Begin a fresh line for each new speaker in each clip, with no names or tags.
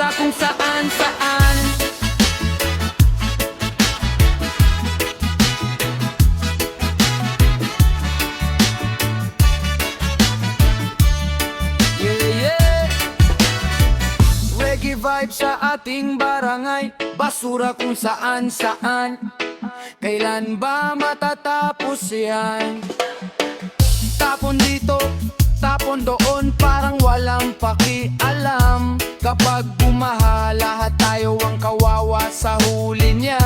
basura kung saan saan. Reggae vibe sa ating barangay, basura kung saan saan. Kailan ba matatapos yan? Tapon dito, tapon doon, parang walang pakialam. Kapag bumaha, lahat tayo ang kawawa sa huli niyan.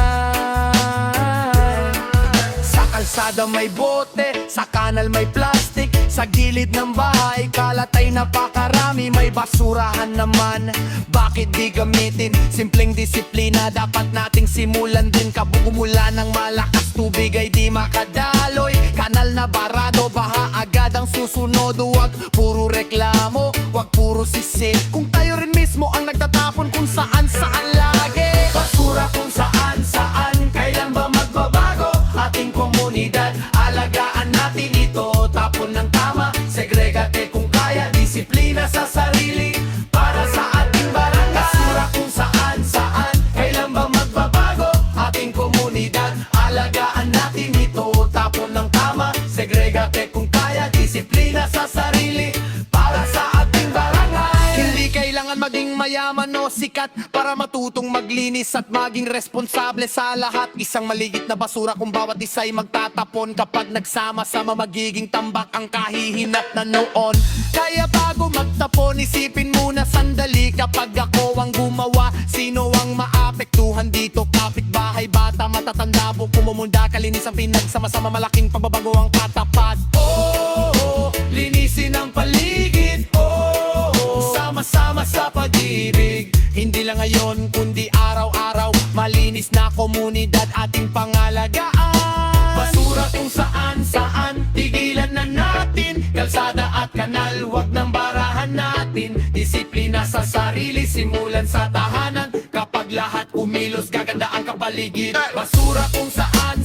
Sa kalsada may bote, sa kanal may plastic, sa gilid ng bahay, kalat ay napakarami. May basurahan naman, bakit di gamitin? Simpleng disiplina, dapat nating simulan din. Kabugumulan ng malakas, tubig ay di makadaloy. Kanal na barado, baha agad ang susunod. Huwag puro reklamo, huwag puro sisi. Kung tayo rin mismo ang nagtatapon kung saan saan lagi. Basura kung saan saan, kailan ba magbabago? Ating komunidad, alagaan natin ito. Tapon ng tama, segregate kung kaya, disiplina sa sarili para sa ating barangay. Basura kung saan saan, kailan ba magbabago? Ating komunidad, alagaan natin ito. Tapon ng tama, segregate kung kaya, disiplina sa sarili para sa ating barangay. Hindi kailangan maging mayaman o sikat para matutong maglinis at maging responsable sa lahat. Isang maligit na basura kung bawat isa'y magtatapon. Kapag nagsama-sama magiging tambak ang kahihinat na noon. Kaya bago magtapon, isipin muna sandali. Kapag ako ang gumawa, sino ang maapektuhan dito? Kapitbahay, bata, matatanda, kumumunda, kalinis ang pinagsama-sama, malaking pagbabago ang katapat. Oh, linisin ang paligid. Sama-sama sa pag-ibig. Hindi lang ngayon, kundi araw-araw. Malinis na komunidad ating pangalagaan. Basura kung saan-saan, tigilan na natin. Kalsada at kanal, wag nang barahan natin. Disiplina sa sarili, simulan sa tahanan. Kapag lahat umilos, gaganda ang kapaligid. Basura kung saan